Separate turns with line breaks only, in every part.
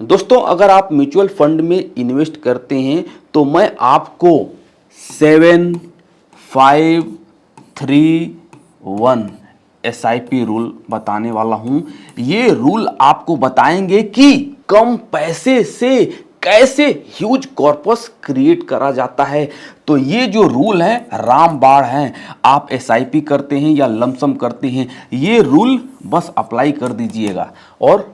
दोस्तों अगर आप म्यूचुअल फंड में इन्वेस्ट करते हैं तो मैं आपको 7-5-3-1 SIP रूल बताने वाला हूं। ये रूल आपको बताएंगे कि कम पैसे से कैसे ह्यूज कॉर्पस क्रिएट करा जाता है। तो ये जो रूल है रामबाण है। आप SIP करते हैं या लमसम करते हैं, ये रूल बस अप्लाई कर दीजिएगा और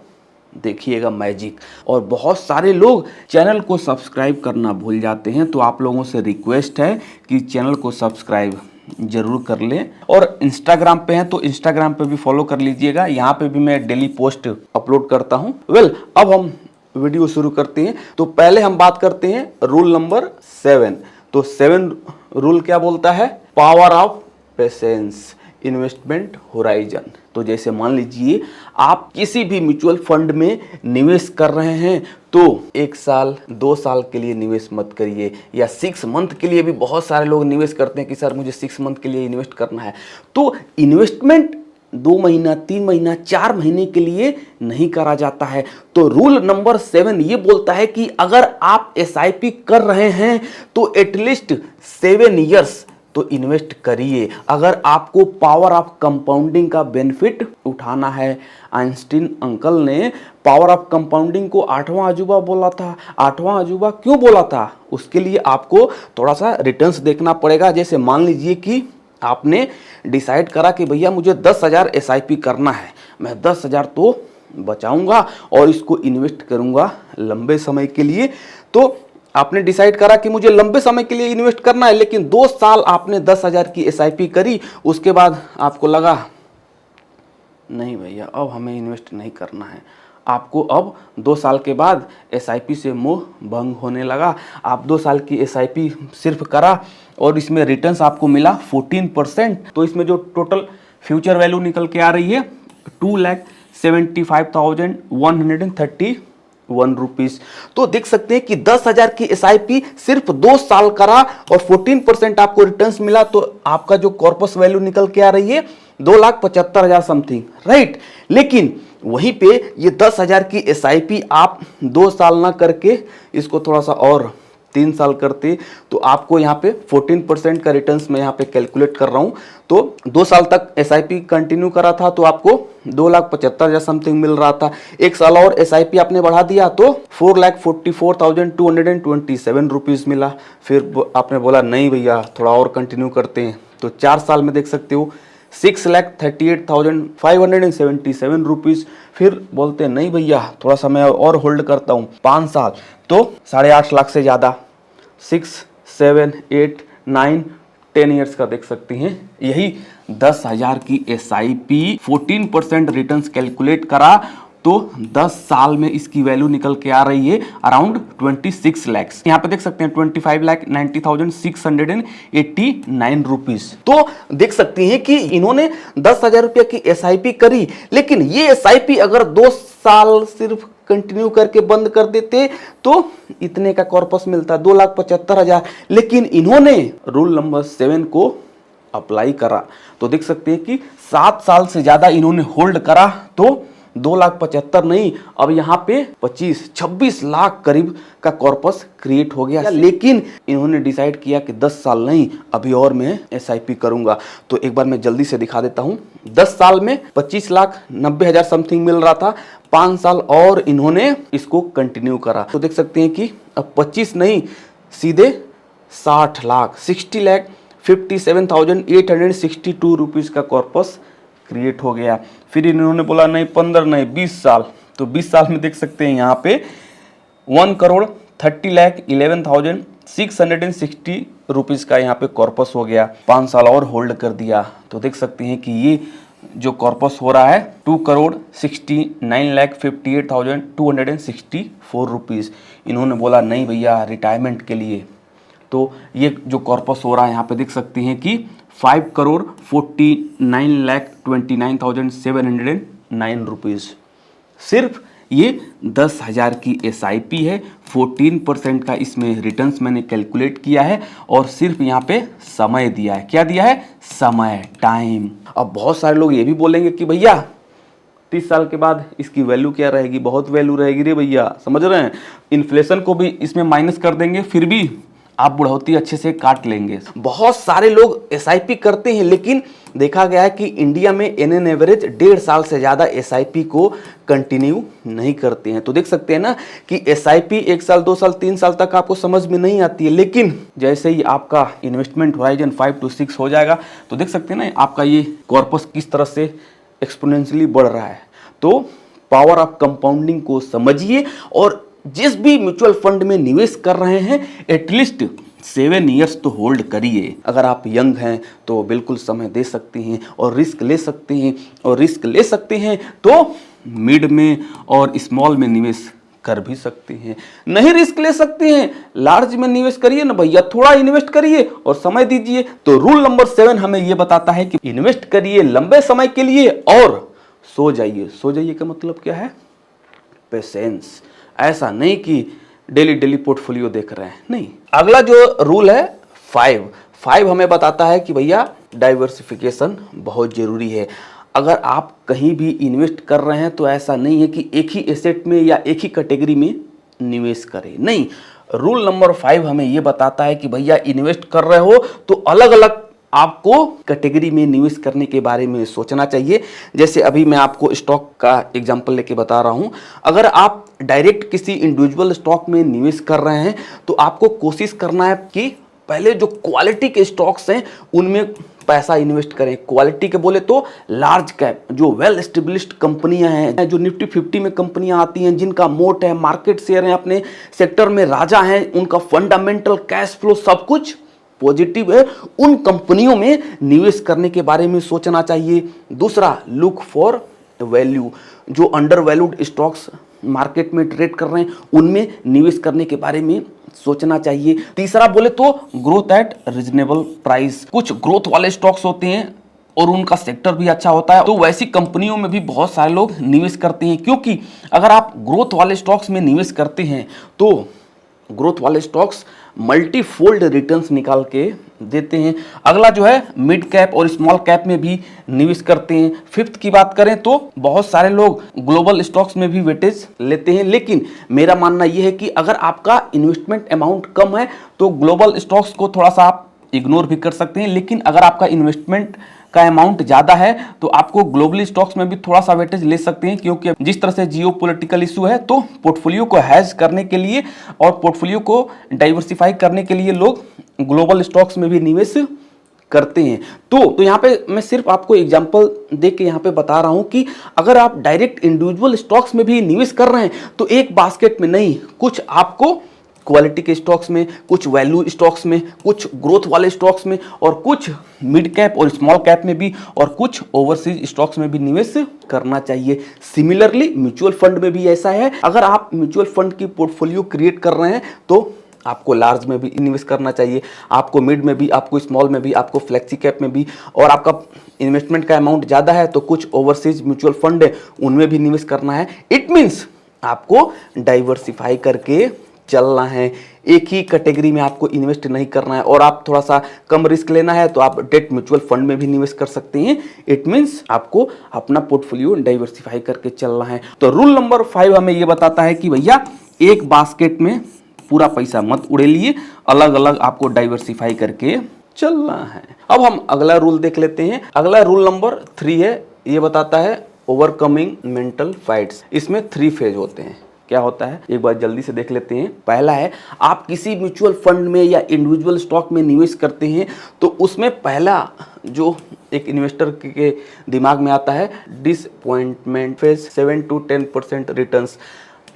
देखिएगा मैजिक। और बहुत सारे लोग चैनल को सब्सक्राइब करना भूल जाते हैं, तो आप लोगों से रिक्वेस्ट है कि चैनल को सब्सक्राइब जरूर कर लें। और इंस्टाग्राम पे हैं तो इंस्टाग्राम पे भी फॉलो कर लीजिएगा, यहाँ पे भी मैं डेली पोस्ट अपलोड करता हूँ। अब हम वीडियो शुरू करते हैं। तो पहले हम बात करते हैं रूल नंबर 7। तो 7 रूल क्या बोलता है? Power of patience, investment horizon. तो जैसे मान लीजिए आप किसी भी म्यूचुअल फंड में निवेश कर रहे हैं तो 1 साल 2 साल के लिए निवेश मत करिए, या 6 मंथ के लिए भी बहुत सारे लोग निवेश करते हैं कि सर मुझे 6 मंथ के लिए इन्वेस्ट करना है। तो इन्वेस्टमेंट 2 महीना 3 महीना 4 महीने के लिए नहीं करा जाता है। तो रूल नंबर 7 ये बोलता है कि अगर आप SIP कर रहे हैं तो एटलीस्ट 7 ईयर्स तो इन्वेस्ट करिए, अगर आपको पावर ऑफ कंपाउंडिंग का बेनिफिट उठाना है। आइंस्टीन अंकल ने पावर ऑफ कंपाउंडिंग को 8वां अजूबा बोला था। 8वां अजूबा क्यों बोला था? उसके लिए आपको थोड़ा सा रिटर्न्स देखना पड़ेगा। जैसे मान लीजिए कि आपने डिसाइड करा कि भैया मुझे 10,000 SIP करना है, मैं 10,000 तो बचाऊंगा और इसको इन्वेस्ट करूंगा लंबे समय के लिए। तो आपने डिसाइड करा कि मुझे लंबे समय के लिए इन्वेस्ट करना है, लेकिन 2 साल आपने 10,000 की SIP करी, उसके बाद आपको लगा नहीं भैया अब हमें इन्वेस्ट नहीं करना है। आपको अब 2 साल के बाद SIP से मोह भंग होने लगा। आप 2 साल की SIP सिर्फ करा और इसमें रिटर्न्स आपको मिला 14%। तो इसमें जो टोटल फ्यूचर वैल्यू निकल के आ रही है 2,75,131 रुपीज। तो देख सकते हैं कि 10,000 की SIP सिर्फ 2 साल करा और 14% आपको रिटर्न्स मिला, तो आपका जो कॉर्पस वैल्यू निकल के आ रही है 2,75,000 समथिंग, राइट। लेकिन वहीं पे ये 10,000 की SIP आप 2 साल ना करके इसको थोड़ा सा और 3 साल करते तो आपको यहाँ पे 14% का रिटर्न्स मैं यहाँ पे कैलकुलेट कर रहा हूँ। तो 2 साल तक SIP कंटिन्यू करा था तो आपको 2,75,000 समथिंग मिल रहा था। 1 साल और SIP आपने बढ़ा दिया तो 4,44,227 रुपीज़ मिला। फिर आपने बोला नहीं भैया थोड़ा और कंटिन्यू करते हैं, तो 4 साल में देख सकते हो 6,38,577 रुपीज़। फिर बोलते हैं नहीं भैया थोड़ा सा मैं और होल्ड करता हूँ 5 साल, तो 8.5 लाख से ज़्यादा 6, 7, 8, 9, 10 ईयर्स का देख सकते हैं। यही 10,000 की SIP 14% रिटर्न्स कैलकुलेट करा तो 10 साल में इसकी वैल्यू निकल के आ रही है अराउंड 26 लैक्स। यहाँ पे देख सकते हैं 25,90,689 रुपीज। तो देख सकते हैं कि इन्होंने 10,000 रुपया की SIP करी, लेकिन ये SIP अगर 2 साल सिर्फ कंटिन्यू करके बंद कर देते तो इतने का कॉर्पस मिलता 2,75,000। लेकिन इन्होंने रूल नंबर 7 को अप्लाई करा तो देख सकते हैं कि 7 साल से ज्यादा इन्होंने होल्ड करा तो 2,75,000 नहीं, अब यहाँ पे 26 लाख करीब का कॉर्पस क्रिएट हो गया। लेकिन इन्होंने डिसाइड किया कि 10 साल नहीं अभी और मैं SIP करूंगा। तो एक बार मैं जल्दी से दिखा देता हूँ। 10 साल में 25,90,000 समथिंग मिल रहा था, 5 साल और इन्होंने इसको कंटिन्यू करा तो देख सकते हैं कि अब 25 नहीं सीधे 60 लाख 60,57,862 रुपीज का कॉर्पस क्रिएट हो गया। फिर इन्होंने बोला नहीं 15 नहीं 20 साल, तो 20 साल में देख सकते हैं यहाँ पे 1,30,11,660 रुपीज़ का यहाँ पे कॉर्पस हो गया। 5 साल और होल्ड कर दिया तो देख सकते हैं कि ये जो कॉर्पस हो रहा है 2,69,58,264 रुपीज़। इन्होंने बोला नहीं भैया रिटायरमेंट के लिए, तो ये जो कॉर्पस हो रहा है यहाँ पे देख सकते हैं कि 5,49,29,709 रुपीज़। सिर्फ ये 10,000 की SIP है, 14% का इसमें रिटर्न्स मैंने कैलकुलेट किया है और सिर्फ यहाँ पे समय दिया है। क्या दिया है? समय, टाइम। अब बहुत सारे लोग ये भी बोलेंगे कि भैया 30 साल के बाद इसकी वैल्यू क्या रहेगी, बहुत वैल्यू रहेगी रे भैया, समझ रहे हैं। इन्फ्लेशन को भी इसमें माइनस कर देंगे, फिर भी आप बुढ़ौती अच्छे से काट लेंगे। बहुत सारे लोग एसआईपी करते हैं, लेकिन देखा गया है कि इंडिया में एन एवरेज 1.5 साल से ज़्यादा एसआईपी को कंटिन्यू नहीं करते हैं। तो देख सकते हैं ना कि एसआईपी 1 साल 2 साल 3 साल तक आपको समझ में नहीं आती है, लेकिन जैसे ही आपका इन्वेस्टमेंट होराइजन 5 to 6 हो जाएगा तो देख सकते हैं ना आपका ये कॉर्पस किस तरह से एक्सपोनेंशियली बढ़ रहा है। तो पावर ऑफ कंपाउंडिंग को समझिए और जिस भी म्यूचुअल फंड में निवेश कर रहे हैं एटलीस्ट 7 ईयर्स तो होल्ड करिए। अगर आप यंग हैं तो बिल्कुल समय दे सकते हैं और रिस्क ले सकते हैं, और रिस्क ले सकते हैं तो मिड में और स्मॉल में निवेश कर भी सकते हैं। नहीं रिस्क ले सकते हैं, लार्ज में निवेश करिए ना भैया, थोड़ा इन्वेस्ट करिए और समय दीजिए। तो रूल नंबर 7 हमें यह बताता है कि इन्वेस्ट करिए लंबे समय के लिए और सो जाइए। सो जाइए का मतलब क्या है, पेशेंस। ऐसा नहीं कि डेली डेली पोर्टफोलियो देख रहे हैं, नहीं। अगला जो रूल है 5 हमें बताता है कि भैया डाइवर्सिफिकेशन बहुत जरूरी है। अगर आप कहीं भी इन्वेस्ट कर रहे हैं तो ऐसा नहीं है कि एक ही एसेट में या एक ही कैटेगरी में निवेश करें, नहीं। रूल नंबर 5 हमें यह बताता है कि भैया इन्वेस्ट कर रहे हो तो अलग अलग आपको कैटेगरी में निवेश करने के बारे में सोचना चाहिए। जैसे अभी मैं आपको स्टॉक का एग्जांपल लेके बता रहा हूं। अगर आप डायरेक्ट किसी इंडिविजुअल स्टॉक में निवेश कर रहे हैं तो आपको कोशिश करना है कि पहले जो क्वालिटी के स्टॉक्स हैं उनमें पैसा इन्वेस्ट करें। क्वालिटी के बोले तो लार्ज कैप, जो वेल एस्टेब्लिश्ड कंपनियां हैं, जो निफ्टी 50 में कंपनियां आती हैं, जिनका मोट है, मार्केट शेयर है, अपने सेक्टर में राजा हैं, उनका फंडामेंटल कैश फ्लो सब कुछ पॉजिटिव है, उन कंपनियों में निवेश करने के बारे में सोचना चाहिए। दूसरा, लुक फॉर वैल्यू, जो अंडर वैल्यूड स्टॉक्स मार्केट में ट्रेड कर रहे हैं उनमें निवेश करने के बारे में सोचना चाहिए। तीसरा बोले तो ग्रोथ एट रीजनेबल प्राइस। कुछ ग्रोथ वाले स्टॉक्स होते हैं और उनका सेक्टर भी अच्छा होता है, तो वैसी कंपनियों में भी बहुत सारे लोग निवेश करते हैं, क्योंकि अगर आप ग्रोथ वाले स्टॉक्स में निवेश करते हैं तो ग्रोथ वाले स्टॉक्स मल्टीफोल्ड रिटर्न्स निकाल के देते हैं। अगला जो है मिड कैप और स्मॉल कैप में भी निवेश करते हैं। फिफ्थ की बात करें तो बहुत सारे लोग ग्लोबल स्टॉक्स में भी वेटेज लेते हैं, लेकिन मेरा मानना यह है कि अगर आपका इन्वेस्टमेंट अमाउंट कम है तो ग्लोबल स्टॉक्स को थोड़ा सा आप इग्नोर भी कर सकते हैं, लेकिन अगर आपका इन्वेस्टमेंट का अमाउंट ज़्यादा है तो आपको ग्लोबली स्टॉक्स में भी थोड़ा सा वेटेज ले सकते हैं, क्योंकि जिस तरह से जियो पॉलिटिकल इशू है तो पोर्टफोलियो को हैज करने के लिए और पोर्टफोलियो को डाइवर्सिफाई करने के लिए लोग ग्लोबल स्टॉक्स में भी निवेश करते हैं। तो यहाँ पे मैं सिर्फ आपको एग्जांपल दे के यहाँ पे बता रहा हूँ कि अगर आप डायरेक्ट इंडिविजुअल स्टॉक्स में भी निवेश कर रहे हैं तो एक बास्केट में नहीं, कुछ आपको क्वालिटी के स्टॉक्स में, कुछ वैल्यू स्टॉक्स में, कुछ ग्रोथ वाले स्टॉक्स में, और कुछ मिड कैप और स्मॉल कैप में भी, और कुछ ओवरसीज स्टॉक्स में भी निवेश करना चाहिए। सिमिलरली म्यूचुअल फंड में भी ऐसा है। अगर आप म्यूचुअल फंड की पोर्टफोलियो क्रिएट कर रहे हैं तो आपको लार्ज में भी इन्वेस्ट करना चाहिए, आपको मिड में भी, आपको स्मॉल में भी, आपको फ्लेक्सी कैप में भी, और आपका इन्वेस्टमेंट का अमाउंट ज़्यादा है तो कुछ ओवरसीज म्यूचुअल फंड है उनमें भी निवेश करना है। इट मीन्स आपको डाइवर्सिफाई करके चलना है, एक ही कैटेगरी में आपको इन्वेस्ट नहीं करना है। और आप थोड़ा सा कम रिस्क लेना है तो आप डेट म्यूचुअल फंड में भी निवेश कर सकते हैं। इट मीन्स आपको अपना पोर्टफोलियो डाइवर्सिफाई करके चलना है। तो रूल नंबर 5 हमें यह बताता है कि भैया एक बास्केट में पूरा पैसा मत उड़ेलिए, अलग अलग आपको डाइवर्सिफाई करके चलना है। अब हम अगला रूल देख लेते हैं। अगला रूल नंबर 3 है, ये बताता है ओवरकमिंग मेंटल फाइट्स। इसमें 3 फेज होते हैं। क्या होता है एक बार जल्दी से देख लेते हैं। पहला है, आप किसी म्यूचुअल फंड में या इंडिविजुअल स्टॉक में निवेश करते हैं तो उसमें पहला जो एक इन्वेस्टर के दिमाग में आता है डिसअपॉइंटमेंट फेज, 7 to 10% रिटर्न्स।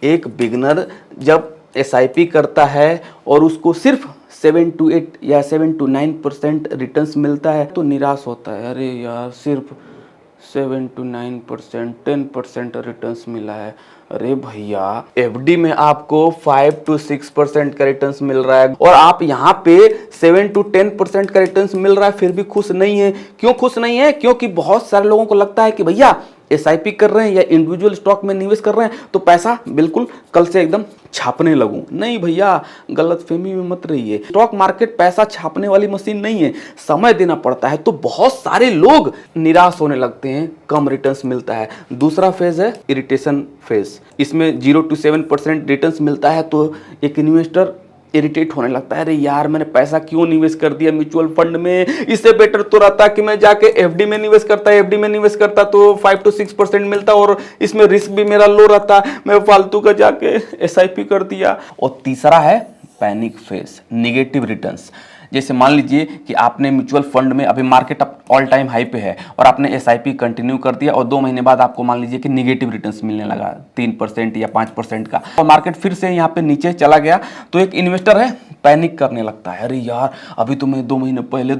एक बिगनर जब एसआईपी करता है और उसको सिर्फ 7 to 8 या 7 to 9% रिटर्न्स मिलता है तो निराश होता है, अरे यार सिर्फ 7 to 9%, 10% रिटर्न्स मिला है। अरे भैया एफडी में आपको 5 to 6% का रिटर्न्स मिल रहा है और आप यहाँ पे 7 to 10% का रिटर्न्स मिल रहा है, फिर भी खुश नहीं है। क्यों खुश नहीं है? क्योंकि बहुत सारे लोगों को लगता है कि भैया एसआईपी कर रहे हैं या इंडिविजुअल स्टॉक में निवेश कर रहे हैं तो पैसा बिल्कुल कल से एकदम छापने लगूं। नहीं भैया, गलतफहमी में मत रहिए। स्टॉक मार्केट पैसा छापने वाली मशीन नहीं है, समय देना पड़ता है। तो बहुत सारे लोग निराश होने लगते हैं, कम रिटर्न्स मिलता है। दूसरा फेज है इरिटेशन फेज, इसमें 0 to 7% रिटर्न्स मिलता है तो एक इन्वेस्टर इरिटेट होने लगता है, अरे यार मैंने पैसा क्यों निवेश कर दिया म्यूचुअल फंड में, इससे बेटर तो रहता कि मैं जाके एफडी में निवेश करता। एफडी में निवेश करता तो 5 to 6% मिलता और इसमें रिस्क भी मेरा लो रहता, मैं फालतू का जाके एसआईपी कर दिया। और तीसरा है पैनिक फेज, निगेटिव रिटर्न्स। जैसे मान लीजिए कि आपने म्यूचुअल फंड में, अभी मार्केट ऑल टाइम हाई पे है और आपने एसआईपी कंटिन्यू कर दिया और 2 महीने बाद आपको मान लीजिए कि निगेटिव रिटर्न्स मिलने लगा 3% या 5% का, और मार्केट फिर से यहाँ पे नीचे चला गया, तो एक इन्वेस्टर है पैनिक करने लगता है, अरे यार अभी तो मैं 2 महीने पहले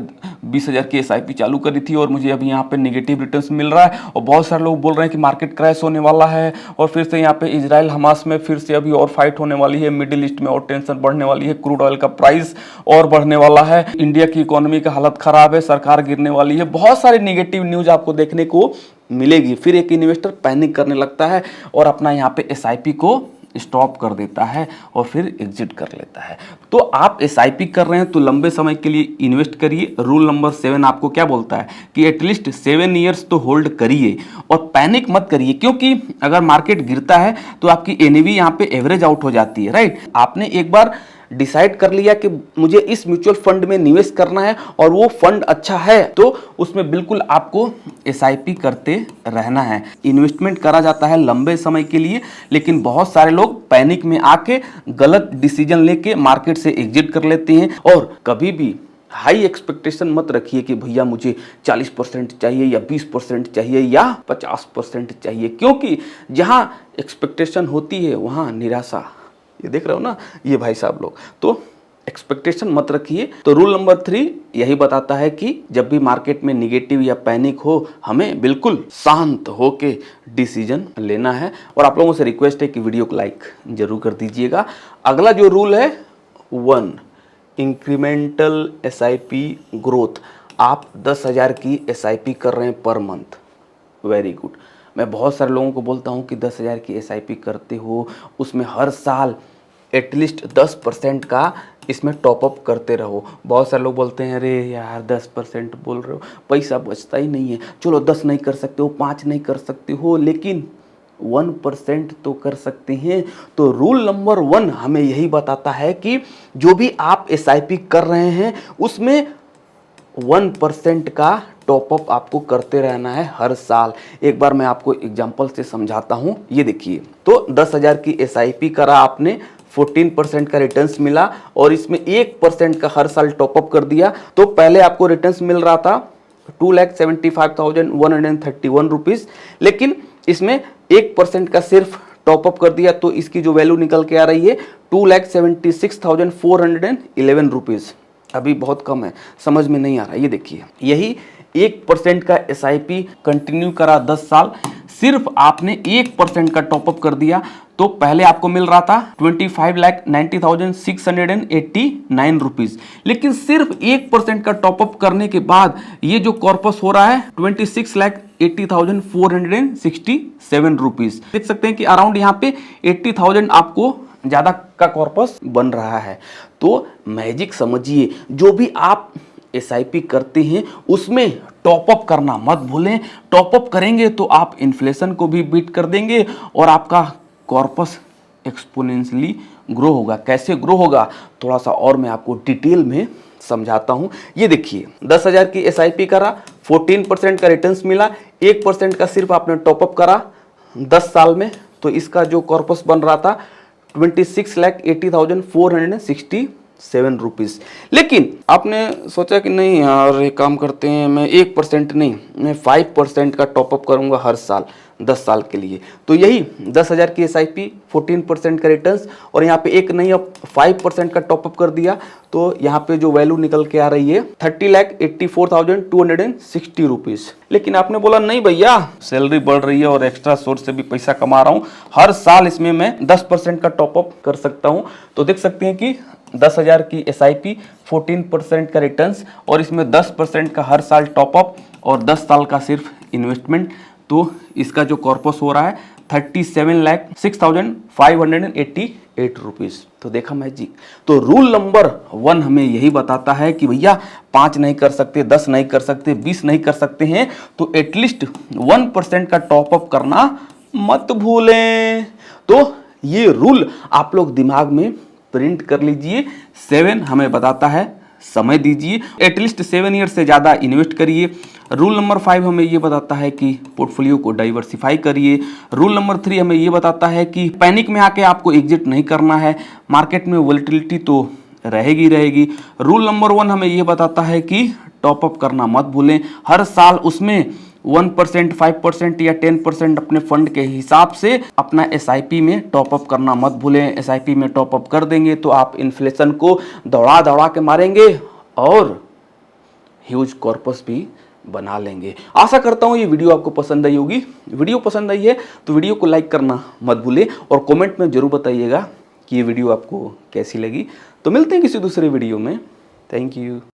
20,000 की एसआईपी चालू करी थी और मुझे अभी यहाँ पे निगेटिव रिटर्न्स मिल रहा है। और बहुत सारे लोग बोल रहे हैं कि मार्केट क्रैश होने वाला है और फिर से यहाँ पे इजराइल हमास में फिर से अभी और फाइट होने वाली है, मिडिल ईस्ट में और टेंशन बढ़ने वाली है, क्रूड ऑयल का प्राइस और बढ़ने वाला है, इंडिया की इकोनॉमी का हालत खराब है, सरकार गिरने वाली है। बहुत सारे नेगेटिव न्यूज आपको देखने को मिलेगी। फिर एक इन्वेस्टर पैनिक करने लगता है और अपना यहाँ पे एसआईपी को स्टॉप कर देता है और फिर एग्जिट कर लेता है। तो आप एसआईपी कर रहे हैं तो लंबे समय के लिए इन्वेस्ट करिए। रूल नंबर 7 आपको क्या बोलता है कि एटलीस्ट 7 ईयर्स तो होल्ड करिए और पैनिक मत करिए, क्योंकि अगर मार्केट गिरता है तो आपकी एनएवी यहाँ पे एवरेज आउट हो जाती है, राइट। आपने एक बार डिसाइड कर लिया कि मुझे इस म्यूचुअल फंड में निवेश करना है और वो फंड अच्छा है तो उसमें बिल्कुल आपको एसआईपी करते रहना है। इन्वेस्टमेंट करा जाता है लंबे समय के लिए, लेकिन बहुत सारे लोग पैनिक में आके गलत डिसीजन लेके मार्केट से एग्जिट कर लेते हैं। और कभी भी हाई एक्सपेक्टेशन मत रखिए कि भैया मुझे 40% चाहिए या 20% चाहिए या 50% चाहिए, क्योंकि जहां एक्सपेक्टेशन होती है वहां निराशा, ये देख रहे हो ना ये भाई साहब लोग, तो एक्सपेक्टेशन मत रखिए। तो रूल नंबर 3 यही बताता है कि जब भी मार्केट में निगेटिव या पैनिक हो हमें बिल्कुल शांत होके डिसीजन लेना है। और आप लोगों से रिक्वेस्ट है कि वीडियो को लाइक जरूर कर दीजिएगा। अगला जो रूल है 1 इंक्रीमेंटल एसआईपी ग्रोथ। आप 10,000 की एसआईपी कर रहे हैं पर मंथ, वेरी गुड। मैं बहुत सारे लोगों को बोलता हूं कि 10,000 की एसआईपी करते हो, उसमें हर साल एटलीस्ट 10% का इसमें टॉपअप करते रहो। बहुत सारे लोग बोलते हैं अरे यार 10% बोल रहे हो, पैसा बचता ही नहीं है। चलो 10 नहीं कर सकते हो, 5 नहीं कर सकते हो, लेकिन 1% तो कर सकते हैं। तो रूल नंबर 1 हमें यही बताता है कि जो भी आप एसआईपी कर रहे हैं उसमें 1% का टॉपअप आपको करते रहना है हर साल। एक बार मैं आपको एग्जांपल से समझाता हूं, ये देखिए। तो 10,000 की एसआईपी करा आपने, 14% का रिटर्न्स मिला और इसमें 1% का हर साल टॉपअप कर दिया। तो पहले आपको रिटर्न्स मिल रहा था 2,75,131 रुपीज, लेकिन इसमें 1% का सिर्फ टॉपअप कर दिया तो इसकी जो वैल्यू निकल के आ रही है 2,76,411 रुपीज। अभी बहुत कम है, समझ में नहीं आ रहा। ये देखिए, यही 1% का एसआईपी कंटिन्यू करा 10 साल, सिर्फ आपने 1% का टॉपअप कर दिया तो पहले आपको मिल रहा था 25,90,689 रुपीज, लेकिन सिर्फ 1% का टॉपअप करने के बाद ये जो कॉर्पस हो रहा है 26,80,467 रुपीज। देख सकते हैं कि अराउंड यहाँ पे 80,000 आपको ज्यादा का कॉर्पस बन रहा है। तो मैजिक समझिए, जो भी आप एसआईपी करते हैं उसमें टॉपअप करना मत भूलें। टॉपअप करेंगे तो आप इन्फ्लेशन को भी बीट कर देंगे और आपका कॉर्पस एक्सपोनेंशियली ग्रो होगा। कैसे ग्रो होगा थोड़ा सा और मैं आपको डिटेल में समझाता हूं। ये देखिए, 10,000 की एसआईपी करा, 14% का रिटर्न्स मिला, 1% का सिर्फ आपने टॉपअप करा 10 साल में, तो इसका जो कॉर्पस बन रहा था 26,80,467 रुपीज। लेकिन आपने सोचा कि नहीं यार एक काम करते हैं, मैं 1% नहीं, मैं 5% का टॉपअप करूंगा हर साल 10 साल के लिए। तो यही 10,000 की एसआईपी, 14% का रिटर्न्स और यहाँ पे एक नहीं अब 5% का टॉपअप कर दिया तो यहाँ पे जो वैल्यू निकल के आ रही है 30,84,260 रुपीज। लेकिन आपने बोला नहीं भैया सैलरी बढ़ रही है और एक्स्ट्रा सोर्स से भी पैसा कमा रहा हूँ, हर साल इसमें मैं 10% का टॉपअप कर सकता हूँ। तो देख सकते हैं कि 10,000 की एसआईपी, 14% का रिटर्न्स और इसमें 10% का हर साल टॉपअप और 10 साल का सिर्फ इन्वेस्टमेंट तो इसका जो कॉर्पस हो रहा है 37,06,588 रुपीज़। तो देखा मैजिक। तो रूल नंबर 1 हमें यही बताता है कि भैया 5 नहीं कर सकते, 10 नहीं कर सकते, 20 नहीं कर सकते हैं तो एटलीस्ट 1% का टॉपअप करना मत भूलें। तो ये रूल आप लोग दिमाग में प्रिंट कर लीजिए। 7 हमें बताता है समय दीजिए, एटलीस्ट 7 ईयर से ज़्यादा इन्वेस्ट करिए। रूल नंबर 5 हमें ये बताता है कि पोर्टफोलियो को डाइवर्सिफाई करिए। रूल नंबर 3 हमें ये बताता है कि पैनिक में आके आपको एग्जिट नहीं करना है, मार्केट में वोलेटिलिटी तो रहेगी रहेगी। रूल नंबर 1 हमें ये बताता है कि टॉपअप करना मत भूलें, हर साल उसमें 1%, 5% या 10% अपने फंड के हिसाब से अपना SIP में टॉपअप करना मत भूलें। SIP में टॉपअप कर देंगे तो आप इन्फ्लेशन को दौड़ा दौड़ा के मारेंगे और ह्यूज कॉर्पस भी बना लेंगे। आशा करता हूँ ये वीडियो आपको पसंद आई होगी। वीडियो पसंद आई है तो वीडियो को लाइक करना मत भूलें और कमेंट में जरूर बताइएगा कि ये वीडियो आपको कैसी लगी। तो मिलते हैं किसी दूसरे वीडियो में। Thank you.